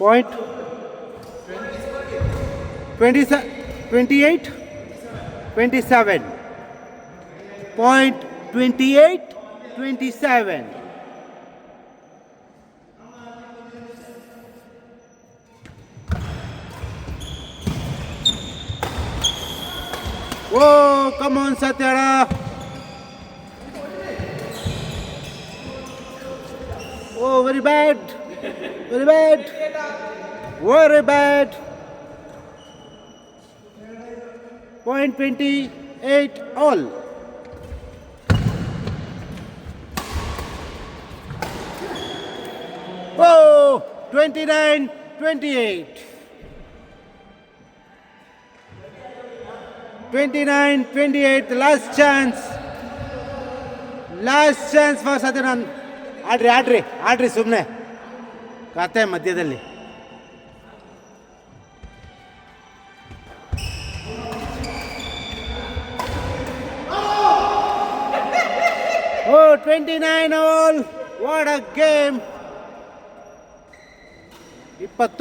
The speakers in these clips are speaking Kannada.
Point 20, 28, 27. Point 28, 27. Whoa, come on, Satyara. Oh, very bad. Very bad. Very bad. Point 28 all. Oh, 29, 28. 29, 28, last chance. Last chance for Satyanan. ಆಡ್ರಿ ಸುಮ್ಮನೆ ಕತೆ ಮಧ್ಯದಲ್ಲಿ. Oh, 29 all. What a game. 29.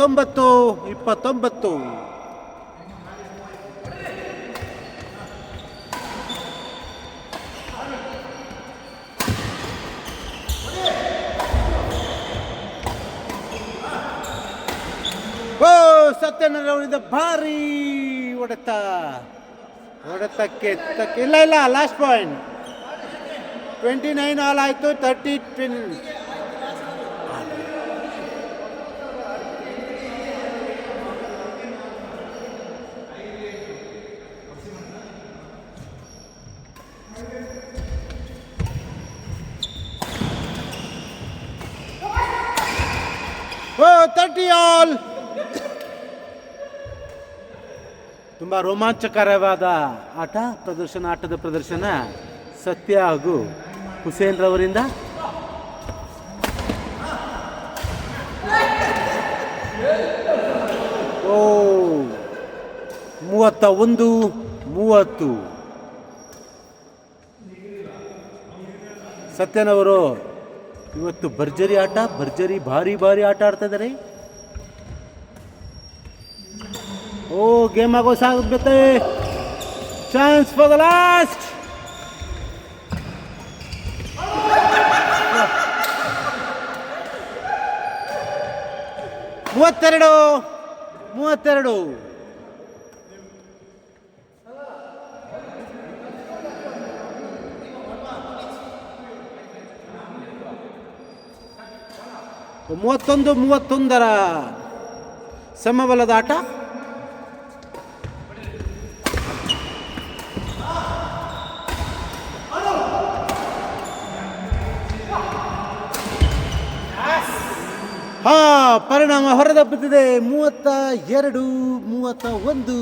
ಸತ್ಯನವರಿಂದ ಭಾರಿ ಹೊಡೆತಕ್ಕೆ ಇಲ್ಲ ಲಾಸ್ಟ್ ಪಾಯಿಂಟ್. 29 ಆಲ್ ಆಯಿತು. 30 30 ಆಲ್. ತುಂಬ ರೋಮಾಂಚಕರವಾದ ಆಟದ ಪ್ರದರ್ಶನ ಸತ್ಯ ಹಾಗೂ ಹುಸೇನ್ ರವರಿಂದ. ಓ 31-30. ಸತ್ಯನವರು ಇವತ್ತು ಭಾರಿ ಆಟ ಆಡ್ತಾ ಇದ್ದಾರೆ. ಓ ಗೇಮ್ ಆಗೋ ಸಾಗುತ್ತೆ. Chance for the last. ಮೂವತ್ತೆರಡು. 31-31 ಸಮಬಲದ ಆಟ. ಪರಿಣಾಮ ಹೊರದಬ್ಬುತ್ತಿದೆ. 32-31.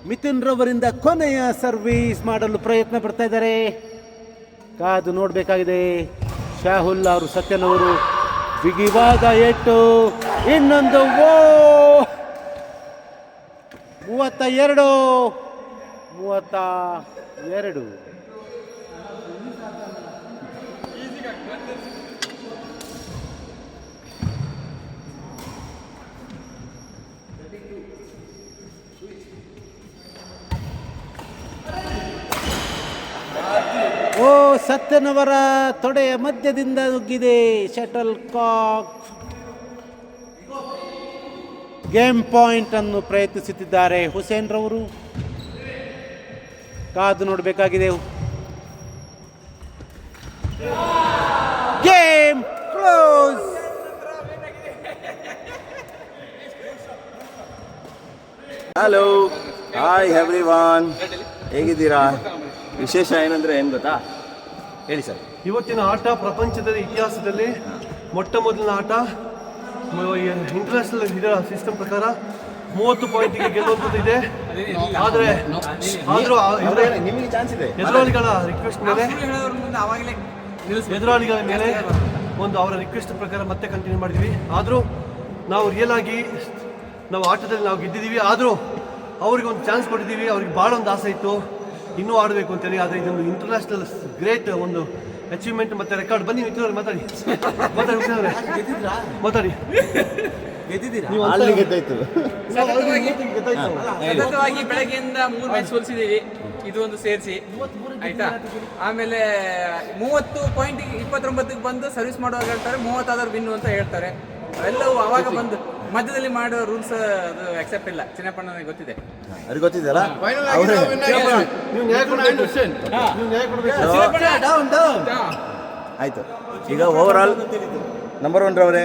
ಮಿಥುನ್ ರವರಿಂದ ಕೊನೆಯ ಸರ್ವಿಸ್ ಮಾಡಲು ಪ್ರಯತ್ನ ಪಡ್ತಾ ಇದ್ದಾರೆ. ಕಾದು ನೋಡಬೇಕಾಗಿದೆ. ಶಾಹುಲ್ ಅವರು ಸತ್ಯನವರು ಬಿಗಿವಾದ ಏಟು. ಇನ್ನೊಂದು 32. ಓ ಸತ್ಯನವರ ತೊಡೆಯ ಮಧ್ಯದಿಂದ ನುಗ್ಗಿದೆ ಶಟಲ್ ಕಾಕ್. ಗೇಮ್ ಪಾಯಿಂಟ್ ಅನ್ನು ಪ್ರಯತ್ನಿಸುತ್ತಿದ್ದಾರೆ ಹುಸೇನ್ ರವರು. ಕಾದು ನೋಡಬೇಕಾಗಿದೆ. Game close. Hello, hi everyone, ಹೇಗಿದ್ದೀರಾ? ವಿಶೇಷ ಏನಂದರೆ ಏನು ಗೊತ್ತಾ? ಹೇಳಿ ಸರ್. ಇವತ್ತಿನ ಆಟ ಪ್ರಪಂಚದ ಇತಿಹಾಸದಲ್ಲಿ ಮೊಟ್ಟ ಮೊದಲಿನ ಆಟ. ಇಂಟರ್ನ್ಯಾಷನಲ್ ಇದರ ಸಿಸ್ಟಮ್ ಪ್ರಕಾರ 30 ಪಾಯಿಂಟಿಗೆ ಗೆಲ್ಲುವಂಥದ್ದು ಇದೆ. ಆದರೂ ನಿಮಗೆ ಚಾನ್ಸ್ ಇದೆ. ಎದುರಾಳಿಗಳ ರಿಕ್ವೆಸ್ಟ್ ಮೇಲೆ ಒಂದು ಅವರ ರಿಕ್ವೆಸ್ಟ್ ಪ್ರಕಾರ ಮತ್ತೆ ಕಂಟಿನ್ಯೂ ಮಾಡಿದ್ವಿ. ಆದರೂ ನಾವು ರಿಯಲ್ ಆಗಿ ನಾವು ಆಟದಲ್ಲಿ ನಾವು ಗೆದ್ದಿದ್ದೀವಿ. ಆದರೂ ಅವ್ರಿಗೆ ಒಂದು ಚಾನ್ಸ್ ಕೊಟ್ಟಿದ್ದೀವಿ. ಅವ್ರಿಗೆ ಭಾಳ ಒಂದು ಆಸೆ ಇತ್ತು ಇನ್ನೂ ಆಡಬೇಕು ಅಂತೇಳಿ. ಆದರೆ ಇದೊಂದು ಇಂಟರ್ನ್ಯಾಷನಲ್ ಗ್ರೇಟ್ ಒಂದು ಅಚೀವ್ಮೆಂಟ್ ಮತ್ತು ರೆಕಾರ್ಡ್. ಬನ್ನಿ ಮಿತ್ರವ್ರು ಮಾತಾಡಿ. ಗೆದ್ದಿದ್ದೀರಾ? ನೀವು ಅಲ್ಲಿ ಗೆದ್ದಾಯ್ತು. ಸತತವಾಗಿ ಬೆಳಗ್ಗೆಯಿಂದ 3 ಮ್ಯಾಚ್ ಸೋಲಿಸಿದೀವಿ, ಇದು ಒಂದು ಸೇರಿಸಿ ಆಯ್ತಾ. ಆಮೇಲೆ 30 ಪಾಯಿಂಟ್ 29ಗೆ ಬಂದು ಸರ್ವಿಸ್ ಮಾಡುವಾಗ ಹೇಳ್ತಾರೆ 30 ಆದರೂ ವಿನ್ ಅಂತ ಹೇಳ್ತಾರೆ. ಅವೆಲ್ಲವೂ ಅವಾಗ ಬಂದು ಮಧ್ಯದಲ್ಲಿ ಮಾಡೋ ರೂಲ್ಸ್ ಅದು ಅಕ್ಸೆಪ್ಟ್ ಇಲ್ಲ. ಚಿನ್ನಪ್ಪಣ್ಣನಿಗೆ ಗೊತ್ತಿದೆ. ಅವ್ರಿಗೆ ಗೊತ್ತಿದೆಯಲ್ಲ ನೀವು ನ್ಯಾಯ ಕೊಡ್ಬೇಕು. ನೀವು ನ್ಯಾಯ ಕೊಡ್ಬೇಕು. ಹಾ. ಆಯ್ತು. ಈಗ ಓವರ್ ಆಲ್ ನಂಬರ್ 1 ರವರೇ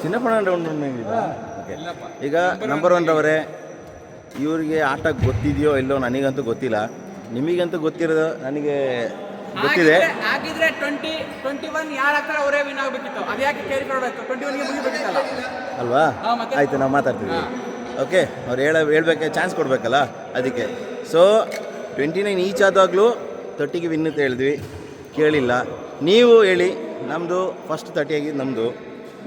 ಚಿನ್ನಪ್ಪಣ್ಣ ಡೌನ್ ಓಕೆ. ಈಗ ನಂಬರ್ 1 ರವರೇ ಇವ್ರಿಗೆ ಆಟ ಗೊತ್ತಿದೆಯೋ ಇಲ್ಲೋ ನನಗಂತೂ ಗೊತ್ತಿಲ್ಲ. ನಿಮಗಂತೂ ಗೊತ್ತಿರೋದು ನನಗೆ ಗೊತ್ತಿದೆ. ಹಾಗಿದ್ರೆ 21 ಯಾರು ಹಾಕ್ತಾರೆ ಅವರೇ ವಿನ್ ಆಗಬೇಕಿತ್ತು. ಅದು ಯಾಕೆ ಕೇರಿ ಕೊಡಬೇಕು? 21ಗೆ ಮುಗಿಬೇಕಿತ್ತಲ್ಲ ಅಲ್ವಾ? ಹಾ, ಮತ್ತೆ? ಆಯಿತು, ನಾವು ಮಾತಾಡ್ತೀವಿ. ಓಕೆ, ಅವ್ರು ಹೇಳ್ಬೇಕೆ ಚಾನ್ಸ್ ಕೊಡಬೇಕಲ್ಲ, ಅದಕ್ಕೆ. ಸೊ 29 ಈಚ್ ಆದಾಗಲೂ 30ಗೆ ವಿನ್ ಅಂತ ಹೇಳಿದ್ವಿ, ಕೇಳಿಲ್ಲ. ನೀವು ಹೇಳಿ, ನಮ್ಮದು ಫಸ್ಟ್ 30 ಆಗಿದ್ದು ನಮ್ಮದು,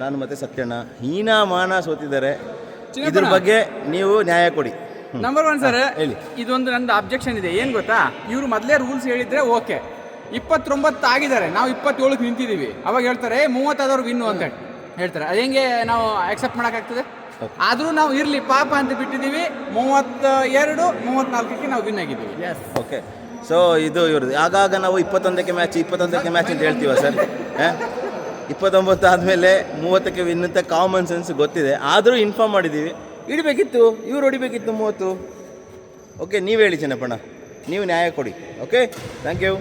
ನಾನು ಮತ್ತು ಸತ್ಯಣ್ಣ ಹೀನಾಮಾನ ಸೋತಿದ್ದಾರೆ. ಇದ್ರ ಬಗ್ಗೆ ನೀವು ನ್ಯಾಯ ಕೊಡಿ. ನಂಬರ್ 1 ಸರ್, ಹೇಳಿ. ಇದೊಂದು ನಂದು ಅಬ್ಜೆಕ್ಷನ್ ಇದೆ. ಏನು ಗೊತ್ತಾ, ಇವರು ಮೊದಲೇ ರೂಲ್ಸ್ ಹೇಳಿದ್ರೆ ಓಕೆ, 29 ಆಗಿದ್ದಾರೆ, ನಾವು 27ಕ್ಕೆ ನಿಂತಿದ್ದೀವಿ. ಅವಾಗ ಹೇಳ್ತಾರೆ 30 ಆದವ್ರು ವಿನ್ನು ಅಂತ ಹೇಳ್ತಾರೆ. ಅದು ಹೆಂಗೆ ನಾವು ಆಕ್ಸೆಪ್ಟ್ ಮಾಡೋಕ್ಕಾಗ್ತದೆ? ಆದರೂ ನಾವು ಇರಲಿ ಪಾಪ ಅಂತ ಬಿಟ್ಟಿದ್ದೀವಿ. 32, 34ಕ್ಕೆ ನಾವು ವಿನ್ ಆಗಿದ್ದೀವಿ. ಓಕೆ. ಸೊ ಇದು ಇವ್ರದ್ದು. ಆಗಾಗ ನಾವು 21ಕ್ಕೆ ಮ್ಯಾಚ್ ಅಂತ ಹೇಳ್ತೀವ ಸರ್. 29 ಆದಮೇಲೆ 30ಕ್ಕೆ ವಿನ್ ಅಂತ ಕಾಮನ್ ಸೆನ್ಸ್ ಗೊತ್ತಿದೆ, ಆದರೂ ಇನ್ಫಾರ್ಮ್ ಮಾಡಿದ್ದೀವಿ. ಇಡಬೇಕಿತ್ತು, ಇವ್ರು ಹೊಡಿಬೇಕಿತ್ತು 30. ಓಕೆ, ನೀವು ಹೇಳಿ ಚಿನ್ನಪ್ಪಣ್ಣ, ನೀವು ನ್ಯಾಯ ಕೊಡಿ. Okay, thank you.